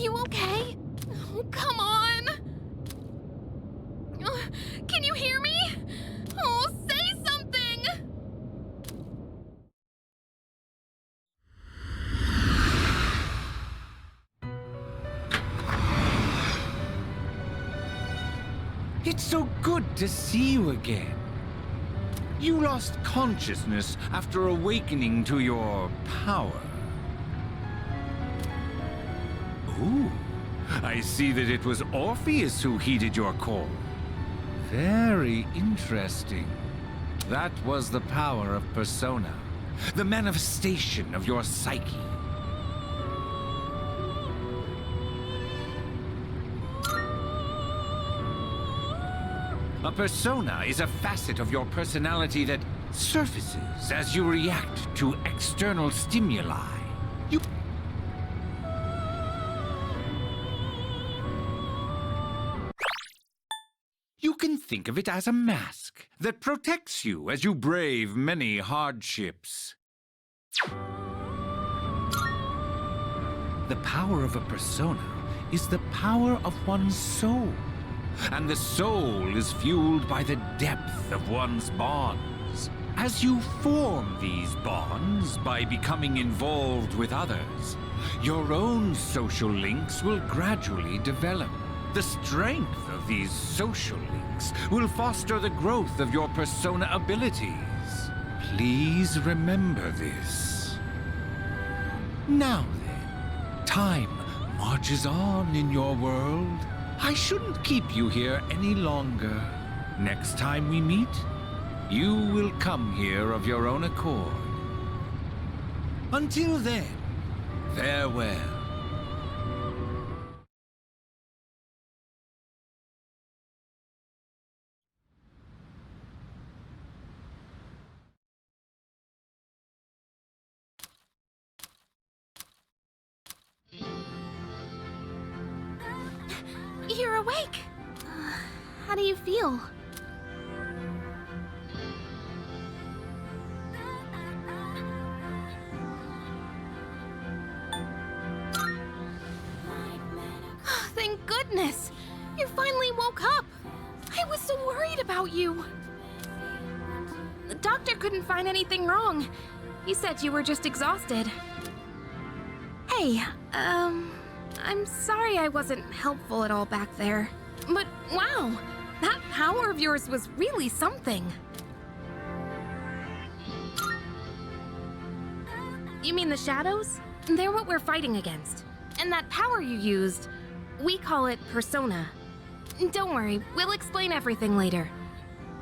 you okay? Oh, come on! Can you hear me? Oh, say something! It's so good to see you again. You lost consciousness after awakening to your power. Ooh, I see that it was Orpheus who heeded your call. Very interesting. That was the power of persona, the manifestation of your psyche. A persona is a facet of your personality that surfaces as you react to external stimuli. You can think of it as a mask that protects you as you brave many hardships. The power of a persona is the power of one's soul. And the soul is fueled by the depth of one's bonds. As you form these bonds by becoming involved with others, your own social links will gradually develop. The strength of these social links will foster the growth of your persona abilities. Please remember this. Now then, time marches on in your world. I shouldn't keep you here any longer. Next time we meet, you will come here of your own accord. Until then, farewell. You're awake! How do you feel? Thank goodness! You finally woke up! I was so worried about you! The doctor couldn't find anything wrong. He said you were just exhausted. Hey, I'm sorry I wasn't helpful at all back there. But wow, that power of yours was really something. You mean the shadows? They're what we're fighting against. And that power you used, we call it persona. Don't worry, we'll explain everything later.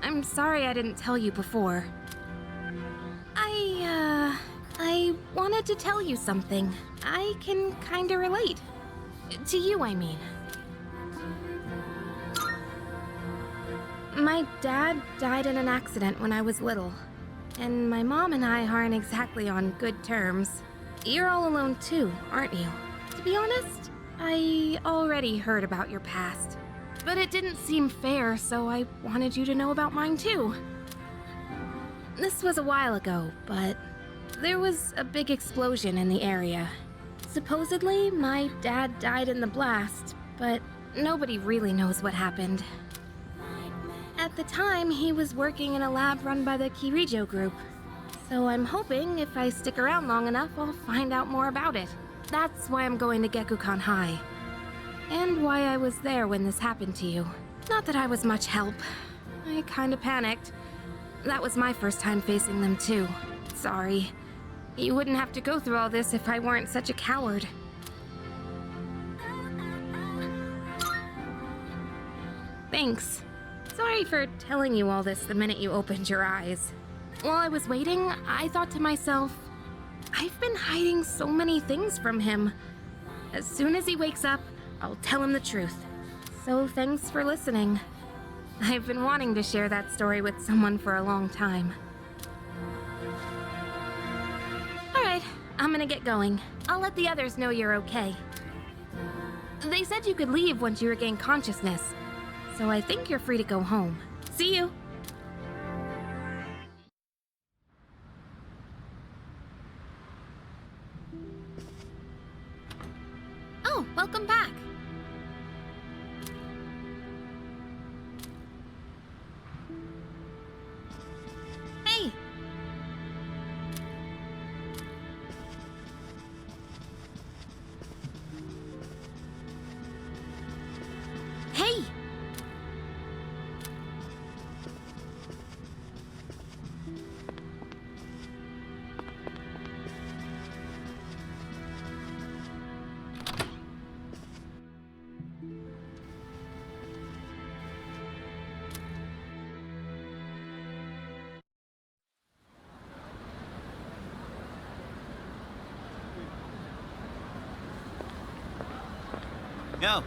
I'm sorry I didn't tell you before. I wanted to tell you something. I can kinda relate. To you, I mean. My dad died in an accident when I was little, and my mom and I aren't exactly on good terms. You're all alone too, aren't you? To be honest, I already heard about your past, but it didn't seem fair, so I wanted you to know about mine too. This was a while ago, but there was a big explosion in the area. Supposedly, my dad died in the blast, but nobody really knows what happened. At the time, he was working in a lab run by the Kirijo group, so I'm hoping if I stick around long enough, I'll find out more about it. That's why I'm going to Gekukan High, and why I was there when this happened to you. Not that I was much help. I kinda panicked. That was my first time facing them too. Sorry. You wouldn't have to go through all this if I weren't such a coward. Thanks. Sorry for telling you all this the minute you opened your eyes. While I was waiting, I thought to myself, I've been hiding so many things from him. As soon as he wakes up, I'll tell him the truth. So thanks for listening. I've been wanting to share that story with someone for a long time. Alright, I'm gonna get going. I'll let the others know you're okay. They said you could leave once you regain consciousness, so I think you're free to go home. See you! Oh, welcome back! Yo.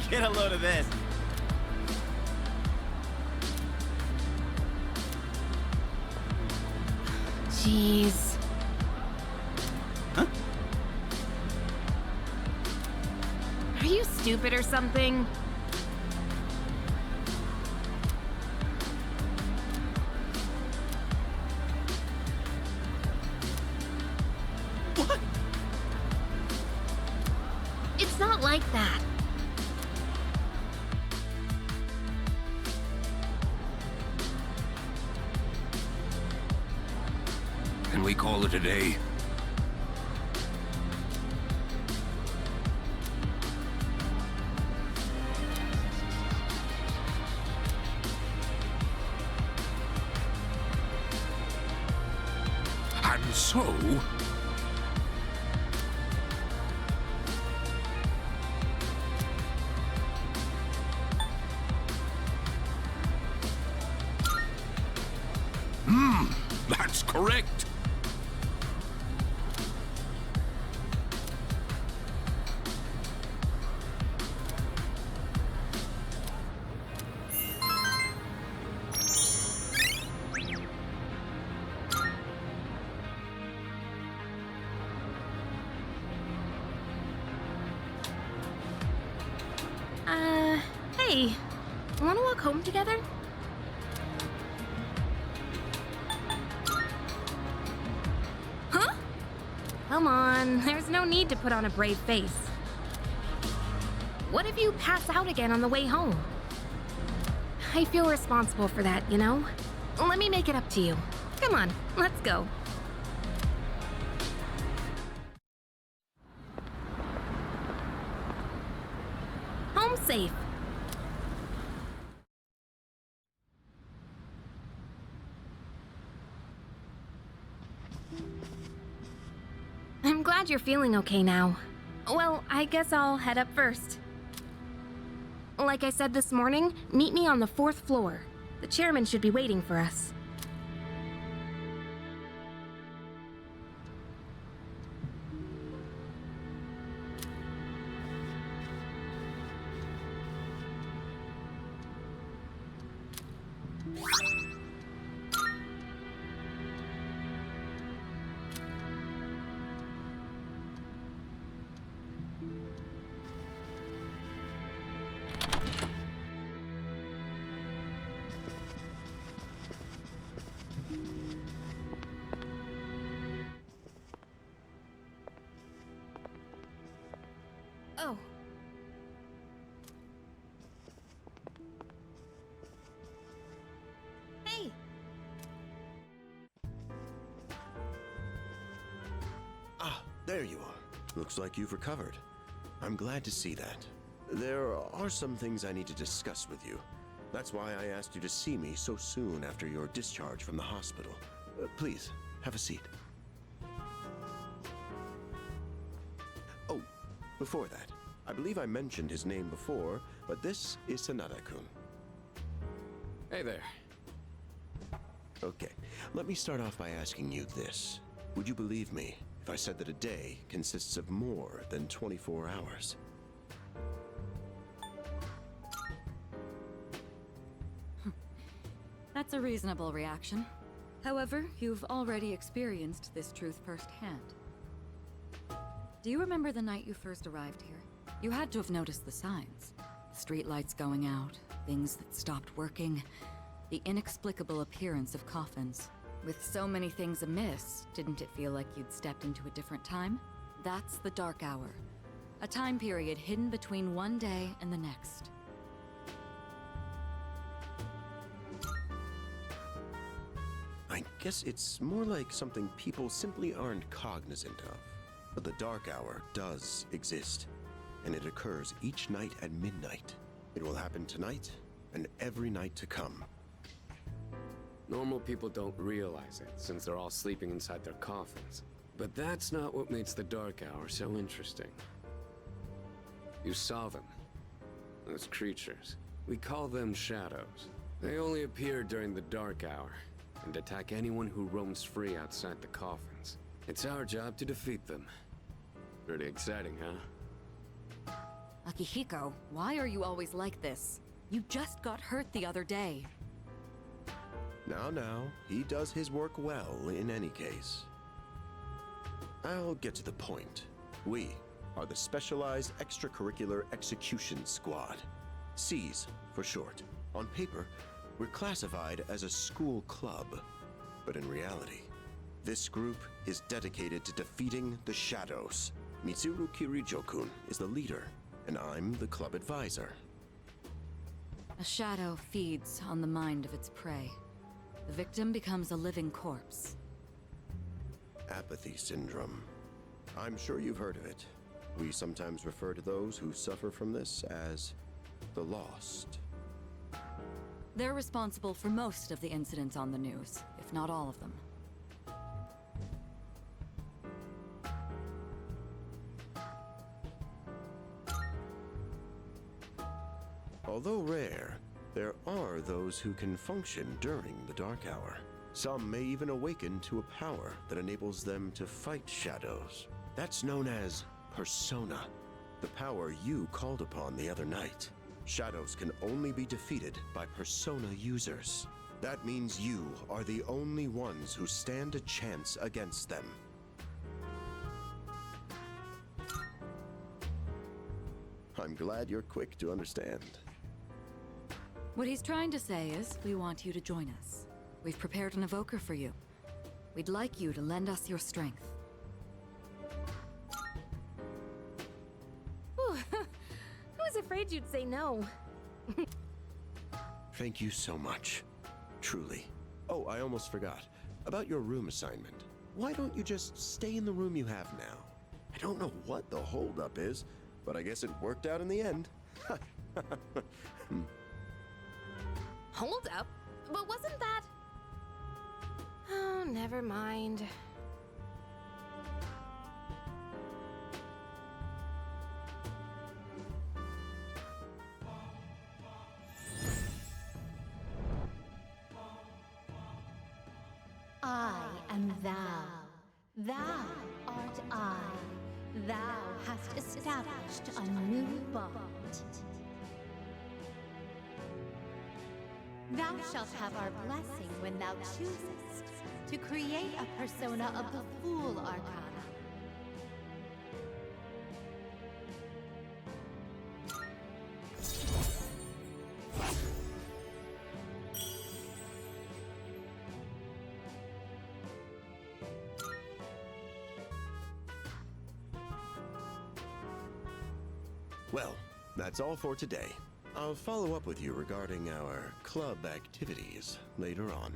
Get a load of this. Jeez. Huh? Are you stupid or something? What? It's not like that. Can we call it a day? And so... that's correct. Hey, wanna walk home together? Huh? Come on, there's no need to put on a brave face. What if you pass out again on the way home? I feel responsible for that, you know? Let me make it up to you. Come on, let's go. Home safe. I'm glad you're feeling okay now. Well, I guess I'll head up first. Like I said this morning, meet me on the 4th floor. The chairman should be waiting for us. Oh. Hey. Ah, there you are. Looks like you've recovered. I'm glad to see that. There are some things I need to discuss with you. That's why I asked you to see me so soon after your discharge from the hospital. Please, have a seat. Oh, before that, I believe I mentioned his name before, but this is Sanada-kun. Hey there. Okay, let me start off by asking you this. Would you believe me if I said that a day consists of more than 24 hours? That's a reasonable reaction. However, you've already experienced this truth firsthand. Do you remember the night you first arrived here? You had to have noticed the signs. Streetlights going out, things that stopped working, the inexplicable appearance of coffins. With so many things amiss, didn't it feel like you'd stepped into a different time? That's the Dark Hour. A time period hidden between one day and the next. I guess it's more like something people simply aren't cognizant of. But the Dark Hour does exist, and it occurs each night at midnight. It will happen tonight, and every night to come. Normal people don't realize it, since they're all sleeping inside their coffins. But that's not what makes the Dark Hour so interesting. You saw them. Those creatures. We call them shadows. They only appear during the Dark Hour. and attack anyone who roams free outside the coffins. It's our job to defeat them. Pretty exciting, huh? Akihiko, why are you always like this? You just got hurt the other day. Now, he does his work well in any case. I'll get to the point. We are the Specialized Extracurricular Execution Squad. SEAS for short. On paper, we're classified as a school club. But in reality, this group is dedicated to defeating the Shadows. Mitsuru Kirijo-kun is the leader, and I'm the club advisor. A shadow feeds on the mind of its prey. The victim becomes a living corpse. Apathy syndrome. I'm sure you've heard of it. We sometimes refer to those who suffer from this as the lost. They're responsible for most of the incidents on the news, if not all of them. Although rare, there are those who can function during the Dark Hour. Some may even awaken to a power that enables them to fight shadows. That's known as persona, the power you called upon the other night. Shadows can only be defeated by persona users. That means you are the only ones who stand a chance against them. I'm glad you're quick to understand. What he's trying to say is, we want you to join us. We've prepared an evoker for you. We'd like you to lend us your strength. Whew. I was afraid you'd say no. Thank you so much. Truly. Oh, I almost forgot. About your room assignment. Why don't you just stay in the room you have now? I don't know what the holdup is, but I guess it worked out in the end. Hold up? But wasn't that... Oh, never mind. I am thou. Thou art I. Thou hast established a new bond. Thou shalt have our blessing when thou choosest to create a persona of the Fool Arcana. Well, that's all for today. I'll follow up with you regarding our club activities later on.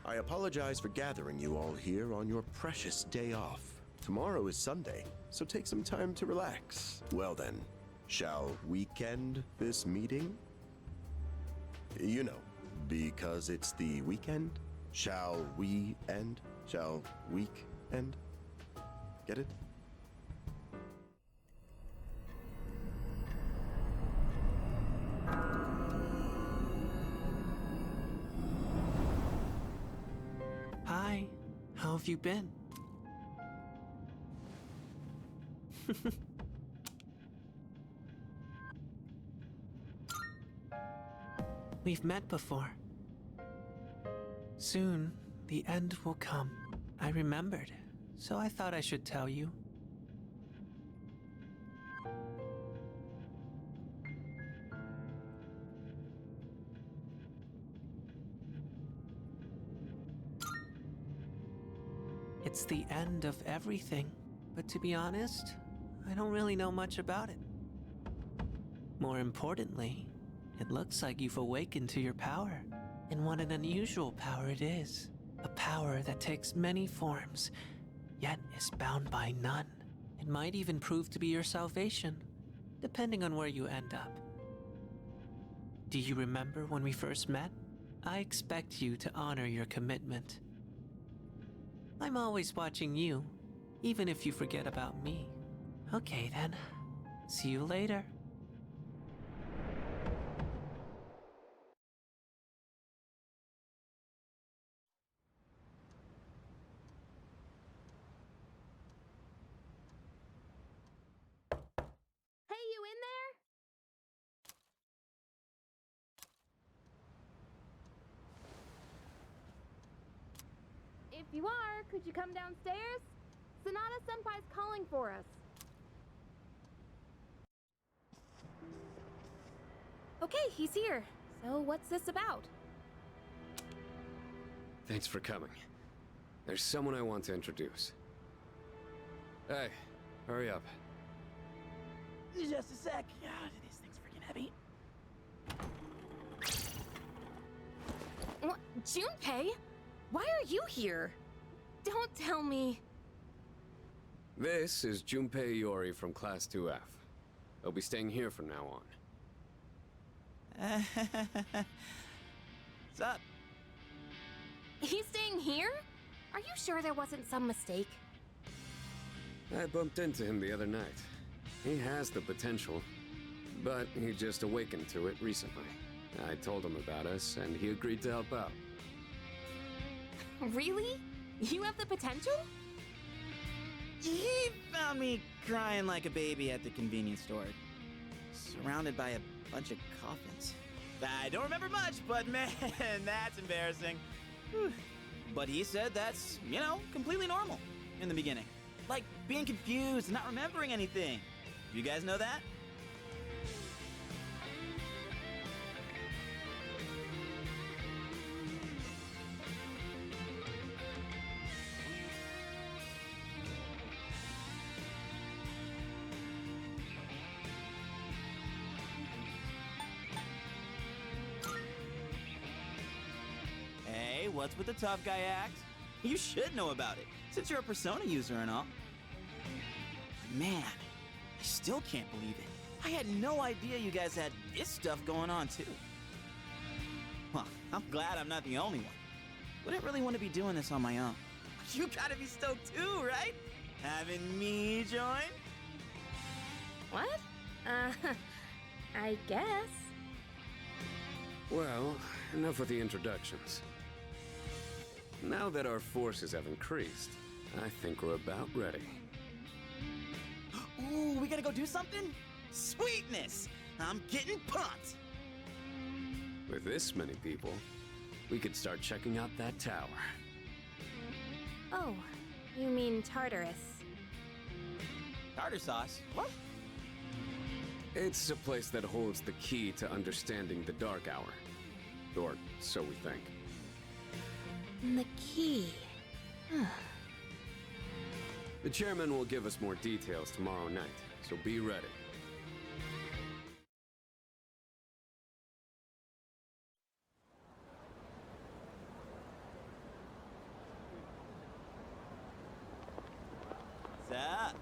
I apologize for gathering you all here on your precious day off. Tomorrow is Sunday, so take some time to relax. Well then, shall weekend this meeting? You know, because it's the weekend. Shall we end? Shall week end? Get it? Hi, how have you been? We've met before. Soon, the end will come. I remembered, so I thought I should tell you. It's the end of everything, but to be honest, I don't really know much about it. More importantly, it looks like you've awakened to your power. And what an unusual power it is. A power that takes many forms, yet is bound by none. It might even prove to be your salvation, depending on where you end up. Do you remember when we first met? I expect you to honor your commitment. I'm always watching you, even if you forget about me. Okay then, see you later. if you are, could you come downstairs? Sonata-senpai's calling for us. Okay, he's here. So what's this about? Thanks for coming. There's someone I want to introduce. Hey, hurry up. Just a sec. Yeah, this thing's freaking heavy. What? Junpei? Why are you here? Don't tell me. This is Junpei Iori from Class 2F. He'll be staying here from now on. What's up? He's staying here? Are you sure there wasn't some mistake? I bumped into him the other night. He has the potential, but he just awakened to it recently. I told him about us, and he agreed to help out. Really? You have the potential? He found me crying like a baby at the convenience store, surrounded by a bunch of coffins. I don't remember much, but man, that's embarrassing. Whew. But he said that's, completely normal in the beginning. Like being confused and not remembering anything. You guys know that? Hey, what's with the tough guy act? You should know about it, since you're a Persona user and all. Man, I still can't believe it. I had no idea you guys had this stuff going on, too. Well, I'm glad I'm not the only one. Wouldn't really want to be doing this on my own. You gotta be stoked too, right? Having me join? What? I guess. Well, enough with the introductions. Now that our forces have increased, I think we're about ready. Ooh, we gotta go do something? Sweetness! I'm getting pumped! With this many people, we could start checking out that tower. Oh, you mean Tartarus. Tartar sauce? What? It's a place that holds the key to understanding the Dark Hour. Or so we think. The key. The chairman will give us more details tomorrow night, so be ready. What's up?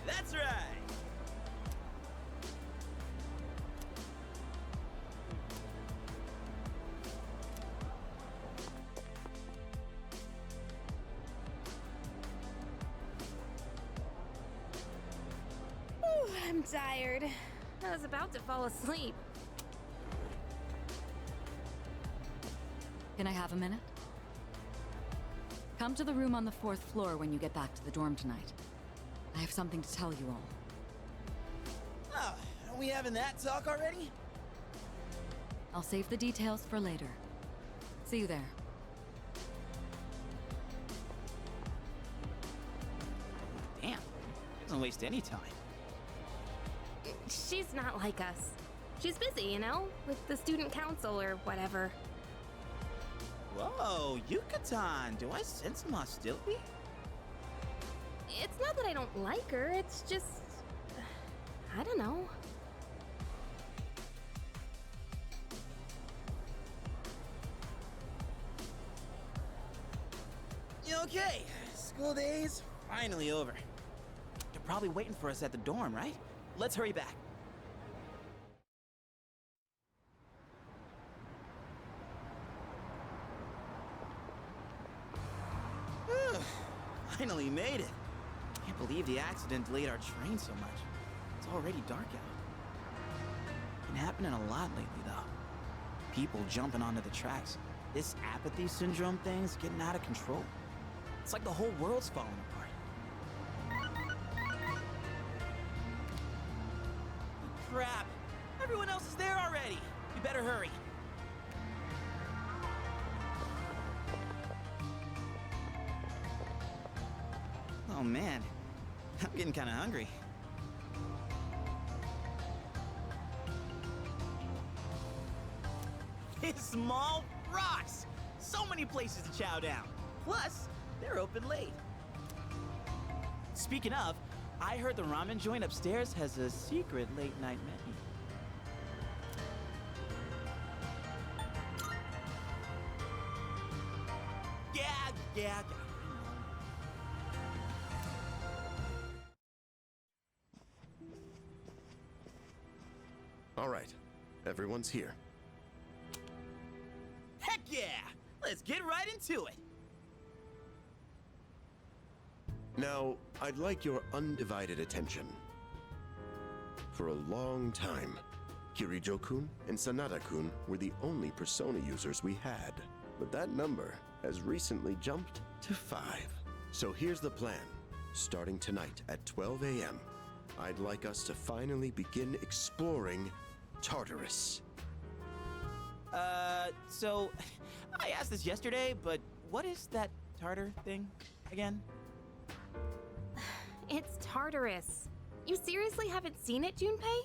That's right! I'm tired. I was about to fall asleep. Can I have a minute? Come to the room on the 4th floor when you get back to the dorm tonight. I have something to tell you all. Oh, are we having that talk already? I'll save the details for later. See you there. Damn, doesn't waste any time. She's not like us. She's busy, you know, with the student council or whatever. Whoa, Yucatan, do I sense some hostility? It's not that I don't like her, it's just... I don't know. Okay, school day's finally over. They're probably waiting for us at the dorm, right? Let's hurry back. Finally made it. Can't believe the accident delayed our train so much. It's already dark out. Been happening a lot lately, though. People jumping onto the tracks. This apathy syndrome thing's getting out of control. It's like the whole world's falling apart. Everyone else is there already. You better hurry. Oh man, I'm getting kind of hungry. Small rocks! So many places to chow down. Plus, they're open late. Speaking of, I heard the ramen joint upstairs has a secret late-night menu. Yeah. All right, everyone's here. Heck yeah! Let's get right into it! Now, I'd like your undivided attention. For a long time, Kirijo-kun and Sanada-kun were the only persona users we had. But that number has recently jumped to 5. So here's the plan. Starting tonight at 12 a.m., I'd like us to finally begin exploring Tartarus. So, I asked this yesterday, but what is that tartar thing again? It's Tartarus. You seriously haven't seen it, Junpei?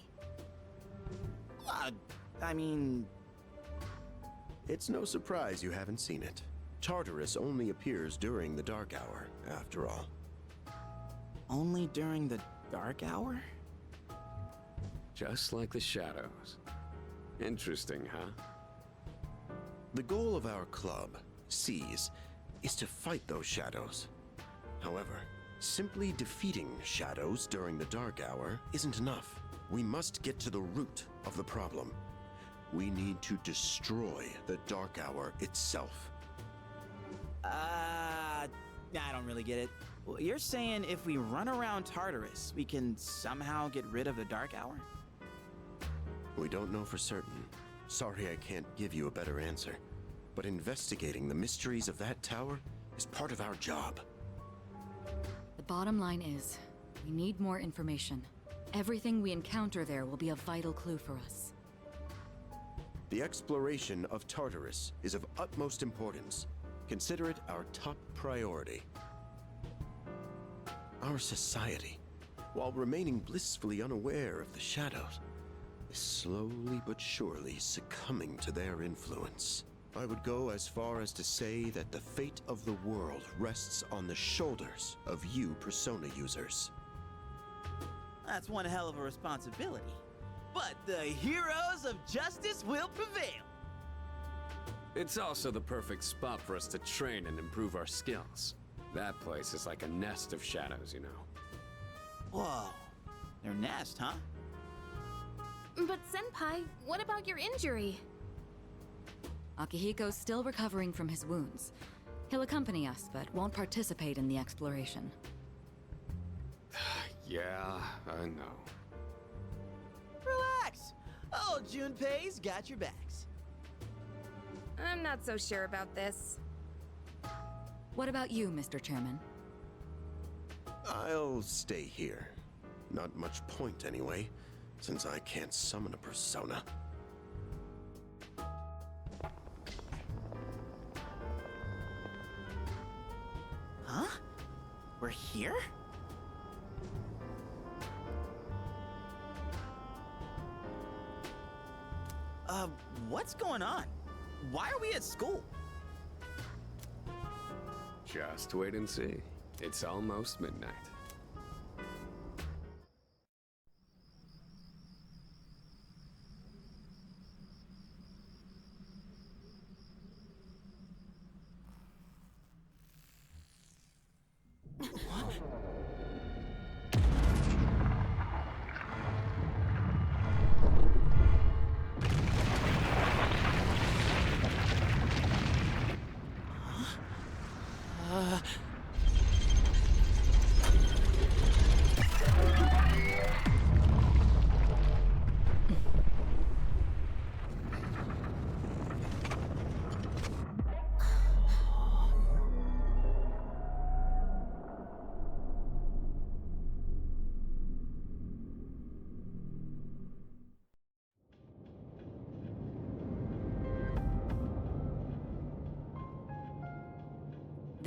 I mean... It's no surprise you haven't seen it. Tartarus only appears during the dark hour, after all. Only during the dark hour? Just like the shadows. Interesting, huh? The goal of our club, Seize, is to fight those shadows. However, simply defeating shadows during the dark hour isn't enough. We must get to the root of the problem. We need to destroy the dark hour itself. I don't really get it. Well, you're saying if we run around Tartarus, we can somehow get rid of the dark hour? We don't know for certain. Sorry I can't give you a better answer. But investigating the mysteries of that tower is part of our job. The bottom line is, we need more information. Everything we encounter there will be a vital clue for us. The exploration of Tartarus is of utmost importance. Consider it our top priority. Our society, while remaining blissfully unaware of the shadows, is slowly but surely succumbing to their influence. I would go as far as to say that the fate of the world rests on the shoulders of you persona users. That's one hell of a responsibility. But the heroes of justice will prevail. It's also the perfect spot for us to train and improve our skills. That place is like a nest of shadows, you know. Whoa, their nest, huh? But Senpai, what about your injury? Akihiko's still recovering from his wounds. He'll accompany us, but won't participate in the exploration. Yeah, I know. Relax. Oh, Junpei's got your backs. I'm not so sure about this. What about you, Mr. Chairman? I'll stay here. Not much point anyway, since I can't summon a persona. Huh? We're here? What's going on? Why are we at school? Just wait and see. It's almost midnight.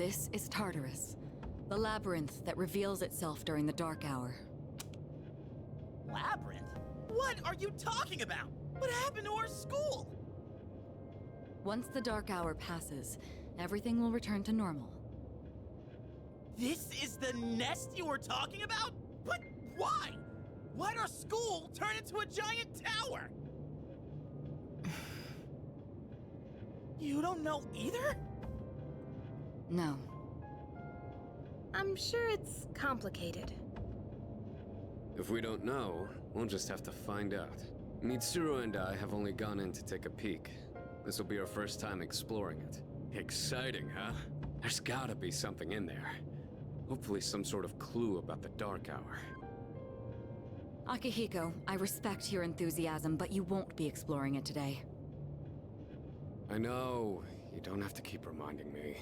This is Tartarus, the labyrinth that reveals itself during the dark hour. Labyrinth? What are you talking about? What happened to our school? Once the dark hour passes, everything will return to normal. This is the nest you were talking about? But why? Why'd our school turn into a giant tower? You don't know either? No. I'm sure it's complicated. If we don't know, we'll just have to find out. Mitsuru and I have only gone in to take a peek. This will be our first time exploring it. Exciting, huh? There's gotta be something in there. Hopefully some sort of clue about the Dark Hour. Akihiko, I respect your enthusiasm, but you won't be exploring it today. I know. You don't have to keep reminding me.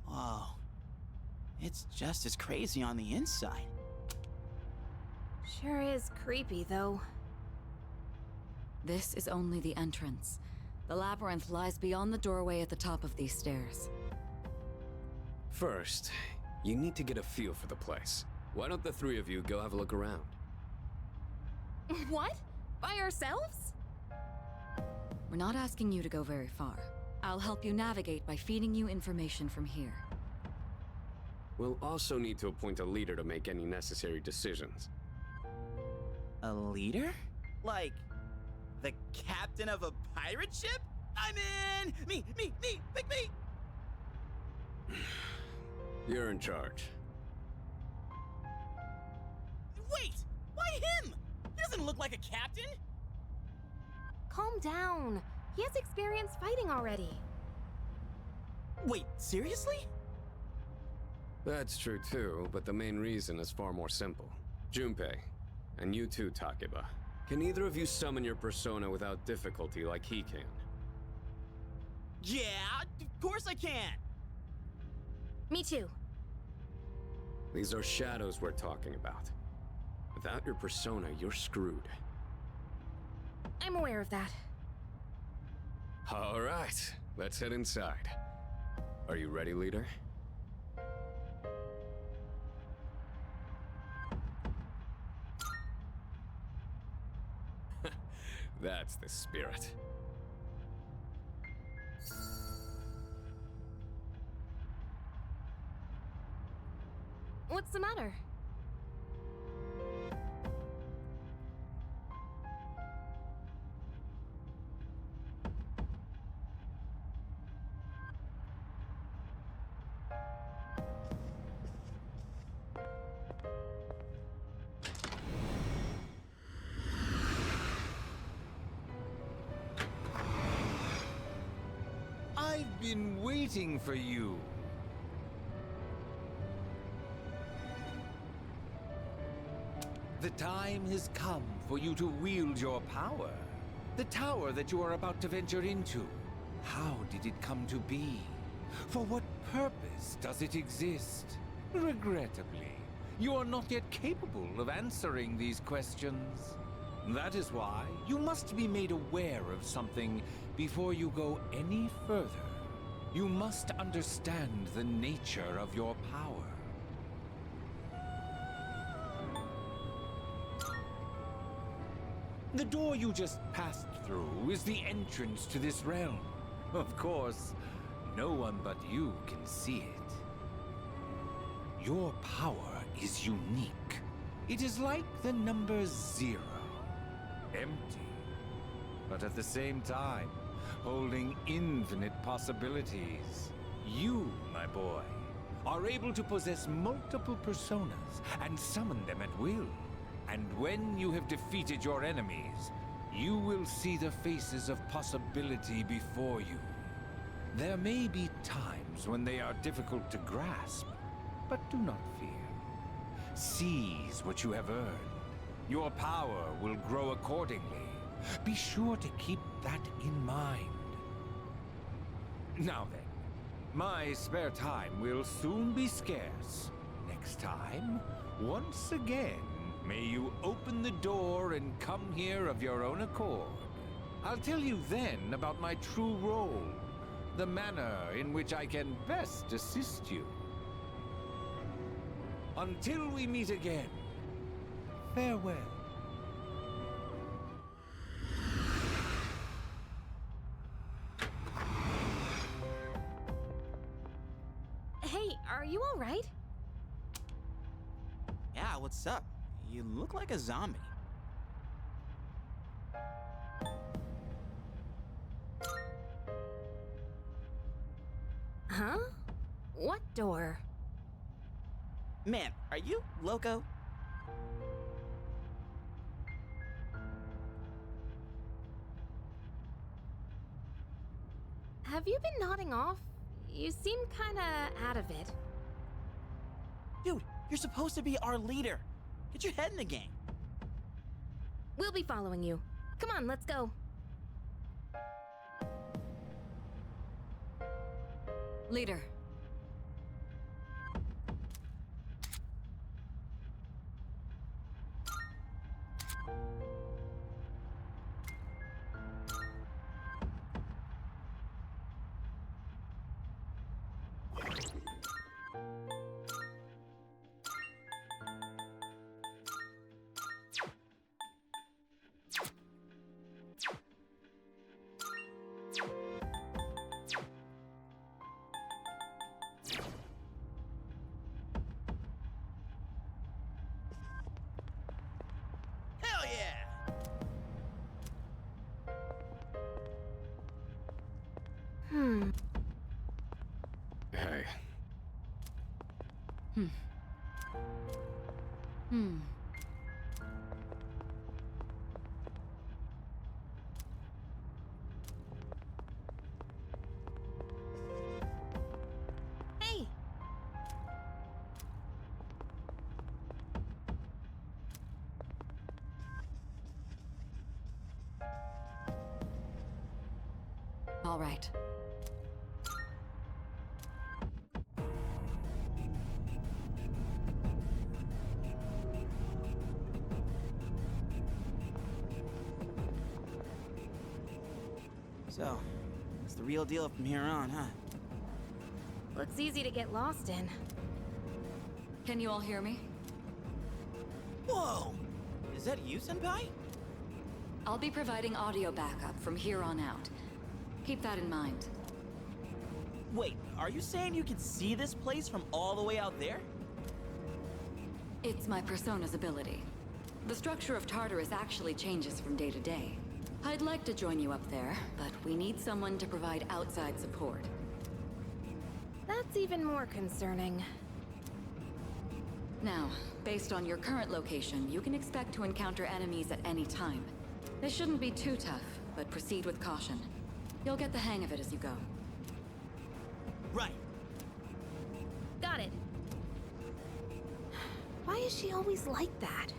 Whoa. It's just as crazy on the inside. Sure is creepy, though. This is only the entrance. The labyrinth lies beyond the doorway at the top of these stairs. First, you need to get a feel for the place. Why don't the three of you go have a look around? What? By ourselves? We're not asking you to go very far. I'll help you navigate by feeding you information from here. We'll also need to appoint a leader to make any necessary decisions. A leader? Like, the captain of a pirate ship? I'm in! Me! Pick me! You're in charge. Wait! Why him? He doesn't look like a captain! Calm down. He has experience fighting already. Wait, seriously? That's true too, but the main reason is far more simple. Junpei, and you too, Takeba. Can either of you summon your persona without difficulty like he can? Yeah, of course I can! Me too. These are shadows we're talking about. Without your persona, you're screwed. I'm aware of that. All right, let's head inside. Are you ready, leader? That's the spirit. What's the matter? I've been waiting for you. The time has come for you to wield your power. The tower that you are about to venture into. How did it come to be? For what purpose does it exist? Regrettably, you are not yet capable of answering these questions. That is why you must be made aware of something before you go any further. You must understand the nature of your power. The door you just passed through is the entrance to this realm. Of course, no one but you can see it. Your power is unique. It is like the number 0. Empty, but at the same time, holding infinite possibilities. You, my boy, are able to possess multiple personas and summon them at will. And when you have defeated your enemies, you will see the faces of possibility before you. There may be times when they are difficult to grasp, but do not fear. Seize what you have earned. Your power will grow accordingly. Be sure to keep that in mind. Now then, my spare time will soon be scarce. Next time, once again, may you open the door and come here of your own accord. I'll tell you then about my true role, the manner in which I can best assist you. Until we meet again, farewell. Hey, are you all right? Yeah, what's up? You look like a zombie. Huh? What door? Man, are you loco? Have you been nodding off? You seem kinda out of it. Dude, you're supposed to be our leader. Get your head in the game. We'll be following you. Come on, let's go. Leader. Hell yeah! Hey, Hey! All right. So, it's the real deal from here on, huh? Looks easy to get lost in. Can you all hear me? Whoa! Is that you, Senpai? I'll be providing audio backup from here on out. Keep that in mind. Wait, are you saying you can see this place from all the way out there? It's my persona's ability. The structure of Tartarus actually changes from day to day. I'd like to join you up there, but we need someone to provide outside support. That's even more concerning. Now, based on your current location, you can expect to encounter enemies at any time. They shouldn't be too tough, but proceed with caution. You'll get the hang of it as you go. Right. Got it. Why is she always like that?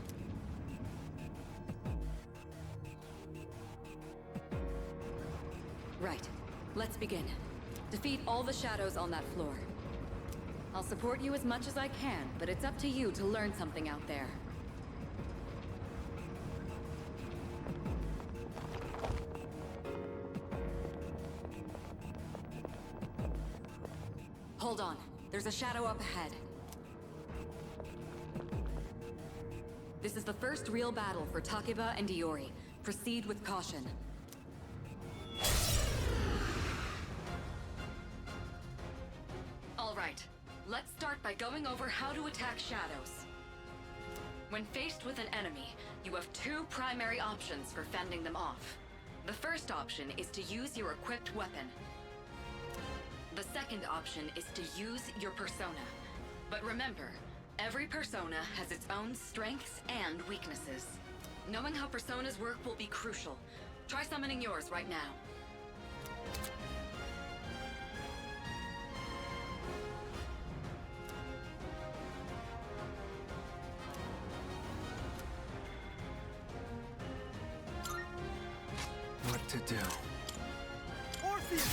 Right. Let's begin. Defeat all the shadows on that floor. I'll support you as much as I can, but it's up to you to learn something out there. Hold on. There's a shadow up ahead. This is the first real battle for Takeba and Iori. Proceed with caution. All right. Let's start by going over how to attack shadows. When faced with an enemy, you have two primary options for fending them off. The first option is to use your equipped weapon. The second option is to use your persona. But remember, every persona has its own strengths and weaknesses. Knowing how personas work will be crucial. Try summoning yours right now. what to do? Orpheus!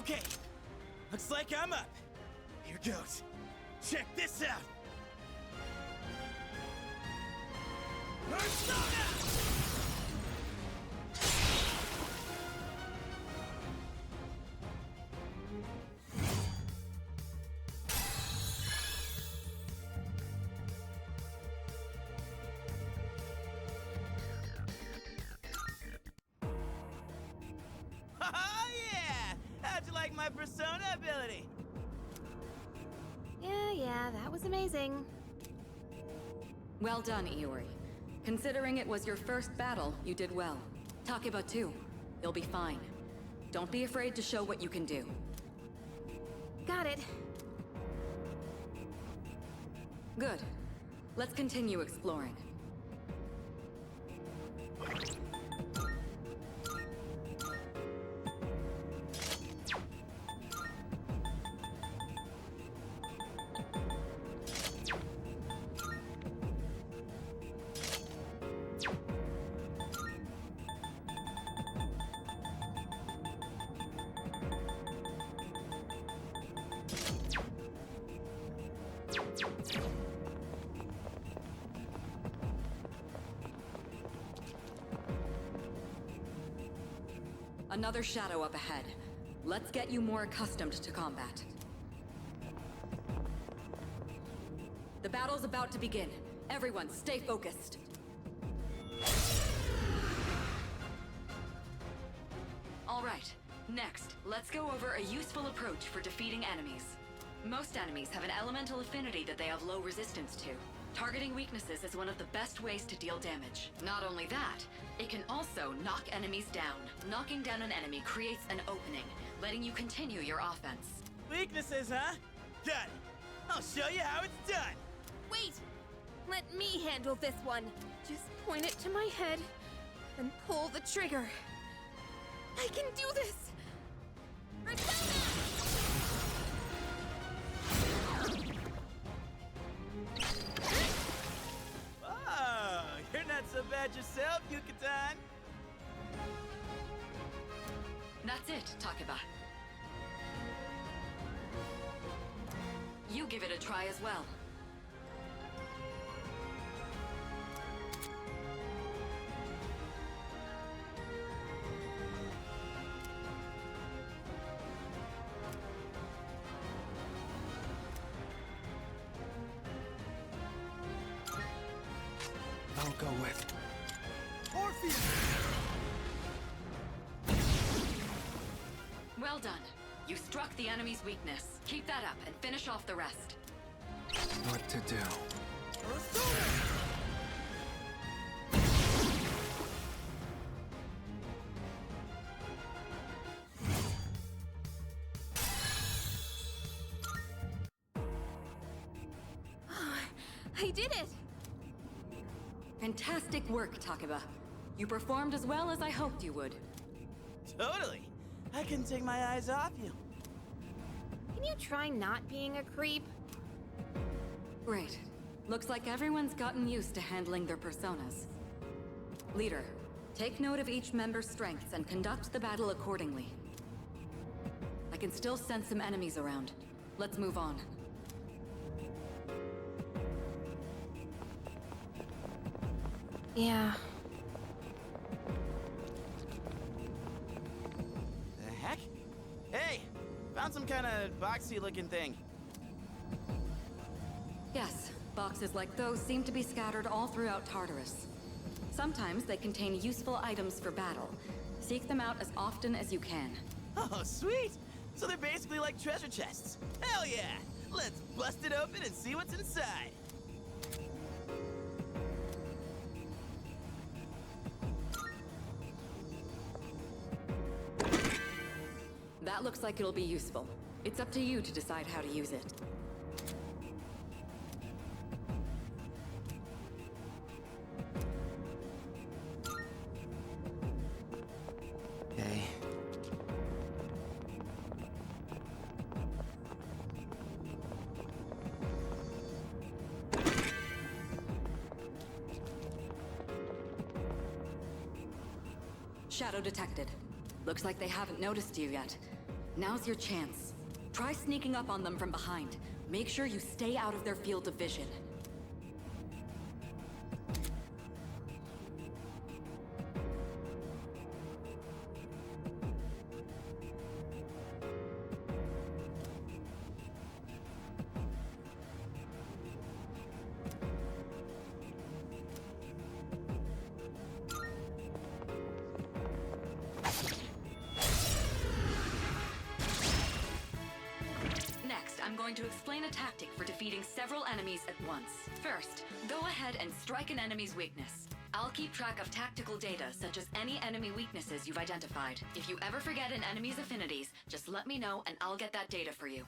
Okay, looks like I'm up. Here goes. Check this out. Persona! Oh yeah! How'd you like my persona ability? Yeah, that was amazing. Well done, Iori. Considering it was your first battle, you did well. Takeba too. You'll be fine. Don't be afraid to show what you can do. Got it. Good. Let's continue exploring. Another shadow up ahead. Let's get you more accustomed to combat. The battle's about to begin. Everyone, stay focused. All right, next, let's go over a useful approach for defeating enemies. Most enemies have an elemental affinity that they have low resistance to. Targeting weaknesses is one of the best ways to deal damage. Not only that, it can also knock enemies down. Knocking down an enemy creates an opening, letting you continue your offense. Weaknesses, huh? Got it. I'll show you how it's done. Wait! Let me handle this one. Just point it to my head and pull the trigger. I can do this! Persona! Oh, you're not so bad yourself, Yucatan. That's it, Takeba. You give it a try as well. I'll go with Orpheus! Well done. You struck the enemy's weakness. Keep that up and finish off the rest. what to do. Persona! I did it! Fantastic work, Takeba. You performed as well as I hoped you would. Totally. I couldn't take my eyes off you. Can you try not being a creep? Great. Looks like everyone's gotten used to handling their personas. Leader, take note of each member's strengths and conduct the battle accordingly. I can still sense some enemies around. Let's move on. Yeah. The heck? Hey! Found some kind of boxy looking thing. Yes, boxes like those seem to be scattered all throughout Tartarus. Sometimes they contain useful items for battle. Seek them out as often as you can. Oh, sweet! So they're basically like treasure chests. Hell yeah! Let's bust it open and see what's inside. That looks like it'll be useful. It's up to you to decide how to use it. Okay. Shadow detected. Looks like they haven't noticed you yet. Now's your chance. Try sneaking up on them from behind. Make sure you stay out of their field of vision. I'm going to explain a tactic for defeating several enemies at once. First, go ahead and strike an enemy's weakness. I'll keep track of tactical data, such as any enemy weaknesses you've identified. If you ever forget an enemy's affinities, just let me know and I'll get that data for you.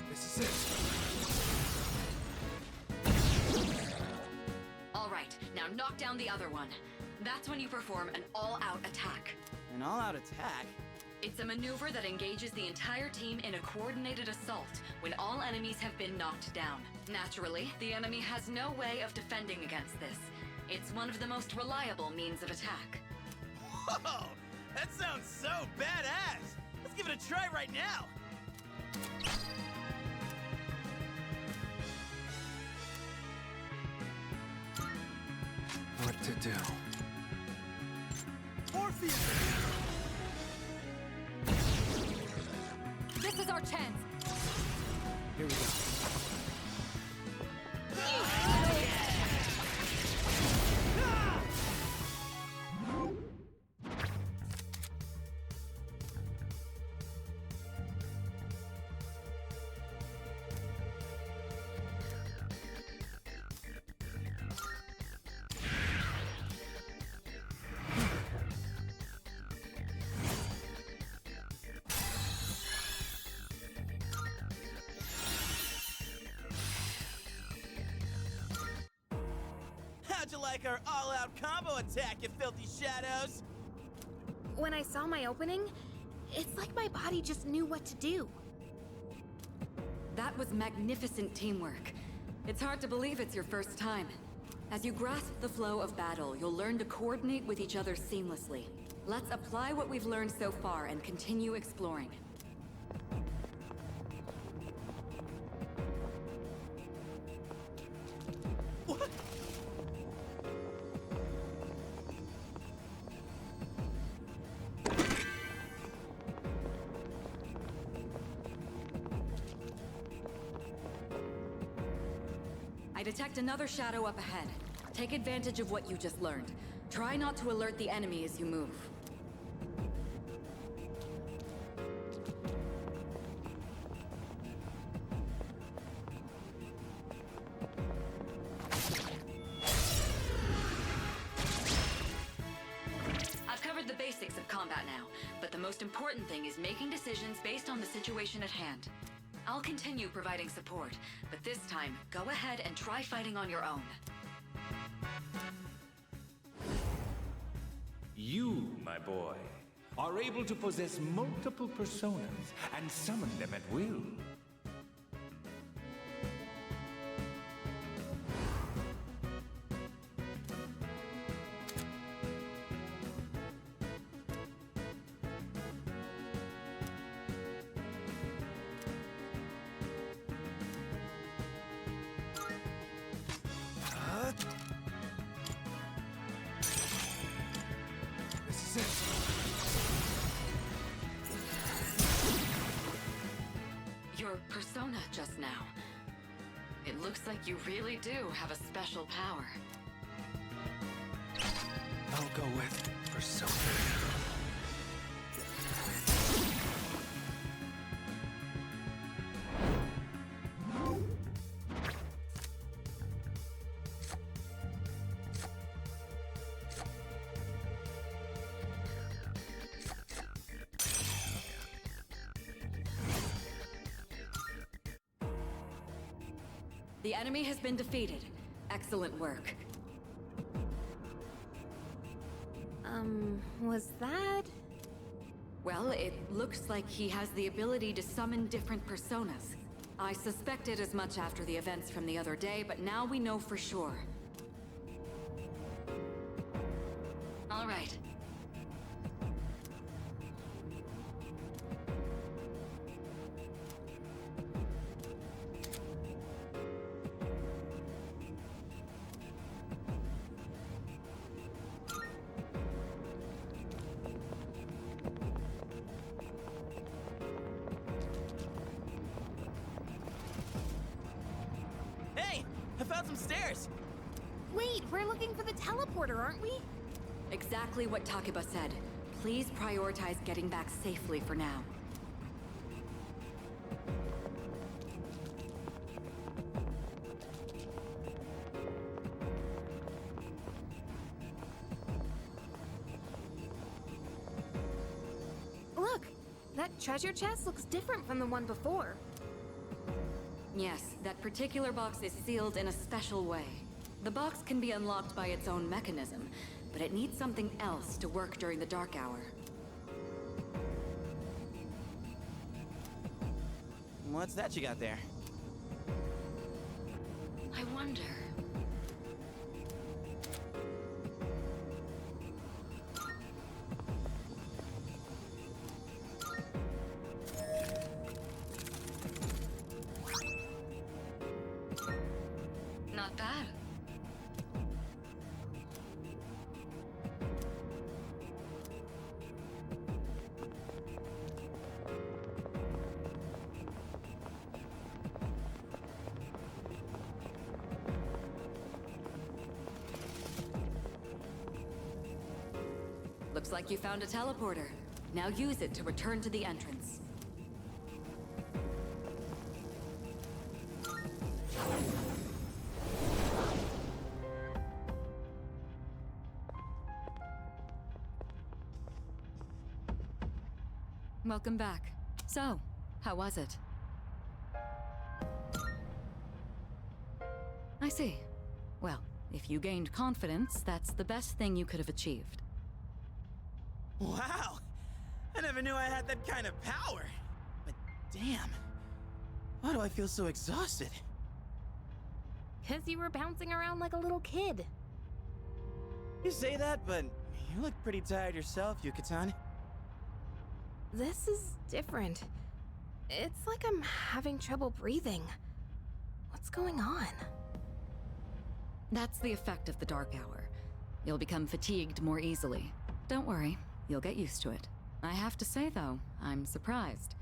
This is it. Now knock down the other one. That's when you perform an all-out attack. An all-out attack? It's a maneuver that engages the entire team in a coordinated assault when all enemies have been knocked down. Naturally, the enemy has no way of defending against this. It's one of the most reliable means of attack. Whoa! That sounds so badass! Let's give it a try right now! What to do? Orpheus! This is our chance! Here we go. How'd you like our all-out combo attack, you filthy shadows? When I saw my opening, it's like my body just knew what to do. That was magnificent teamwork. It's hard to believe it's your first time. As you grasp the flow of battle, you'll learn to coordinate with each other seamlessly. Let's apply what we've learned so far and continue exploring. What? I detect another shadow up ahead. Take advantage of what you just learned. Try not to alert the enemy as you move. I've covered the basics of combat now, but the most important thing is making decisions based on the situation at hand. I'll continue providing support, but this time, go ahead and try fighting on your own. You, my boy, are able to possess multiple personas and summon them at will. This is it. Your persona just now. It looks like you really do have a special power. I'll go with persona. The enemy has been defeated. Excellent work. Was that... Well, it looks like he has the ability to summon different personas. I suspected as much after the events from the other day, but now we know for sure. All right. Hey, I found some stairs. Wait, we're looking for the teleporter, aren't we? Exactly what Takeba said. Please prioritize getting back safely for now. Look, that treasure chest looks different from the one before. Yes, that particular box is sealed in a special way. The box can be unlocked by its own mechanism, but it needs something else to work during the dark hour. What's that you got there? I wonder... Not bad. Looks like you found a teleporter. Now use it to return to the entrance. Welcome back. So, how was it? I see. Well, if you gained confidence, that's the best thing you could have achieved. Wow! I never knew I had that kind of power. But damn, why do I feel so exhausted? 'Cause you were bouncing around like a little kid. You say that, but you look pretty tired yourself, Yucatan. This is different. It's like I'm having trouble breathing. What's going on? That's the effect of the dark hour. You'll become fatigued more easily. Don't worry, you'll get used to it. I have to say, though, I'm surprised.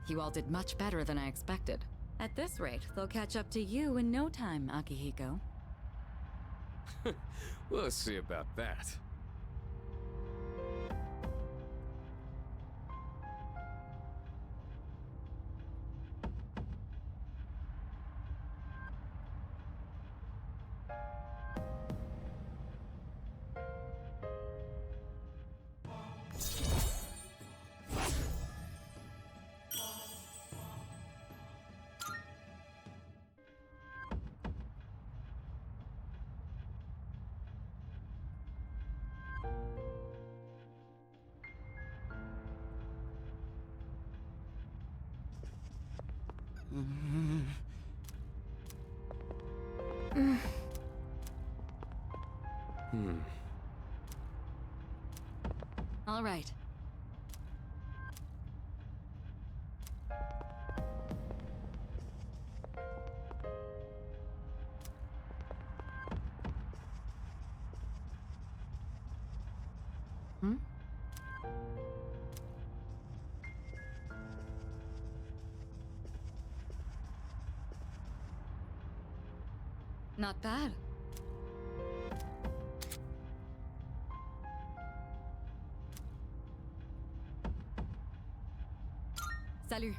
You all did much better than I expected. At this rate, they'll catch up to you in no time, Akihiko. We'll see about that. All right. Hmm? Not bad. Salut.